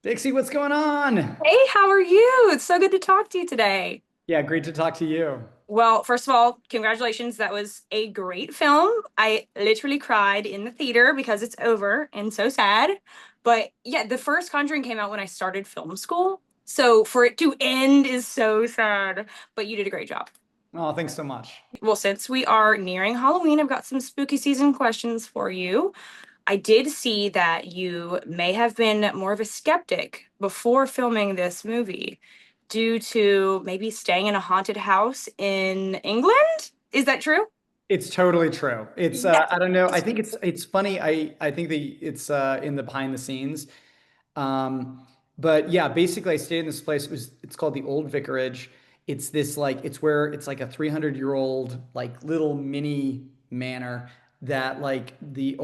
Dixie, what's going on? Hey, how are you? It's so good to talk to you today. Yeah, great to talk to you. Well, first of all, congratulations. That was a great film. I literally cried in the theater because it's over and so sad. But yeah, the first Conjuring came out when I started film school. So for it to end is so sad. But you did a great job. Oh, thanks so much. Well, since we are nearing Halloween, I've got some spooky season questions for you. I did see that you may have been more of a skeptic before filming this movie due to maybe staying in a haunted house in England. Is that true? It's totally true. It's Yes. I don't know. I think it's funny. I think it's in the behind the scenes. Um, but yeah, basically I stayed in this place. It's called the Old Vicarage. It's this like it's where it's like a 300-year-old like little mini manor that like the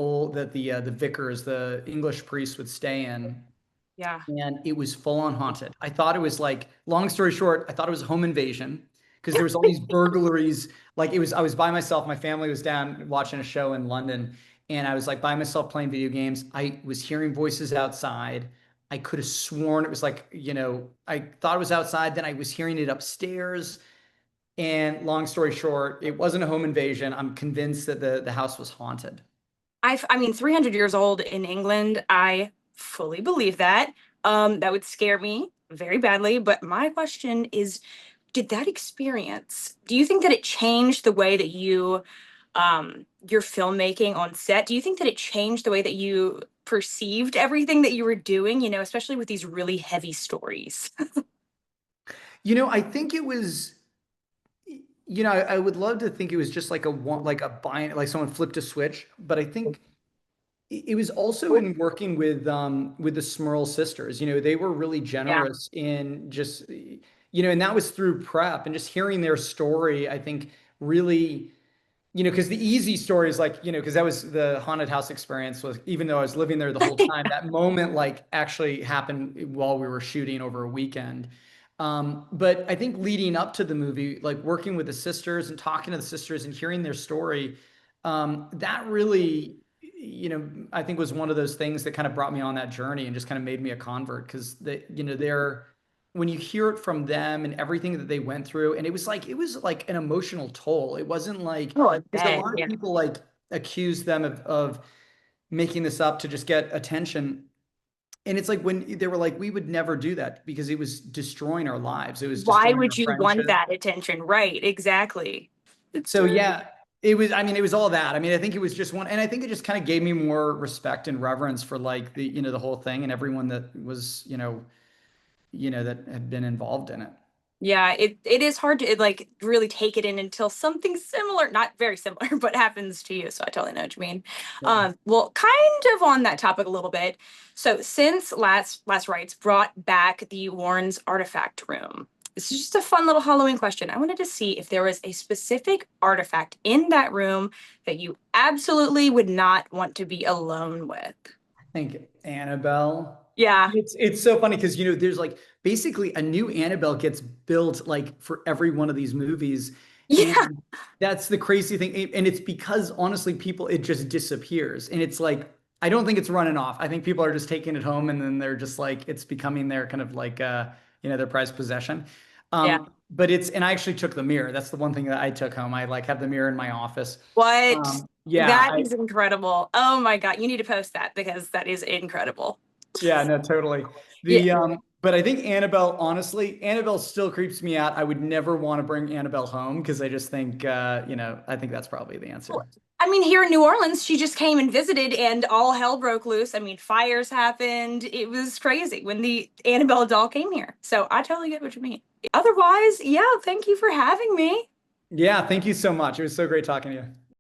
vicars, the English priests would stay in. Yeah. And it was full on haunted. I thought it was like, long story short, I thought it was a home invasion because there was all these burglaries. Like I was by myself. My family was down watching a show in London, and I was like by myself playing video games. I was hearing voices outside. I could have sworn it was like, I thought it was outside. Then I was hearing it upstairs. And long story short, it wasn't a home invasion. I'm convinced that the house was haunted. I mean, 300 years old in England, I fully believe that. That would scare me very badly. But my question is, did that experience, do you think that it changed the way that your filmmaking on set? Do you think that it changed the way that you perceived everything that you were doing, especially with these really heavy stories? I think it was. I would love to think it was just like a one, like a bind, like someone flipped a switch. But I think it was also in working with the Smurl sisters. They were really Yeah. generous in just, and that was through prep and just hearing their story. I think really, because the easy story is like, because that was the haunted house experience was even though I was living there the whole time, that moment like actually happened while we were shooting over a weekend. But I think leading up to the movie, like working with the sisters and talking to the sisters and hearing their story, that really, I think was one of those things that kind of brought me on that journey and just kind of made me a convert because they're when you hear it from them and everything that they went through, and it was like an emotional toll. It wasn't like Oh, I because a bet. lot of Yeah. people like accuse them of making this up to just get attention. And it's like when they were like, we would never do that because it was destroying our lives. It was Why destroying would our you want friendship. that attention? Right, exactly. It's So yeah, I mean, it was all that. I mean, I think it was just one, and I think it just kind of gave me more respect and reverence for like the whole thing and everyone that was, that had been involved in it. Yeah, it is hard to like really take it in until something similar, not very similar, but happens to you. So I totally know what you mean. Yeah. Well, kind of on that topic a little bit. So since Last Rites brought back the Warren's artifact room, this is just a fun little Halloween question. I wanted to see if there was a specific artifact in that room that you absolutely would not want to be alone with. I think Annabelle. Yeah. It's so funny because there's like basically a new Annabelle gets built like for every one of these movies. Yeah. And that's the crazy thing. And it's because honestly, people it just disappears. And it's like I don't think it's running off. I think people are just taking it home and then they're just like it's becoming their kind of like their prized possession. Yeah. But it's and I actually took the mirror. That's the one thing that I took home. I like have the mirror in my office. What? Yeah, That is incredible. Oh my God. You need to post that because that is incredible. Yeah, no, totally. Yeah. But I think Annabelle, honestly, Annabelle still creeps me out. I would never want to bring Annabelle home because I just think, I think that's probably the answer. I mean, here in New Orleans, she just came and visited and all hell broke loose. I mean, fires happened. It was crazy when the Annabelle doll came here. So I totally get what you mean. Otherwise, yeah, thank you for having me. Yeah, thank you so much. It was so great talking to you.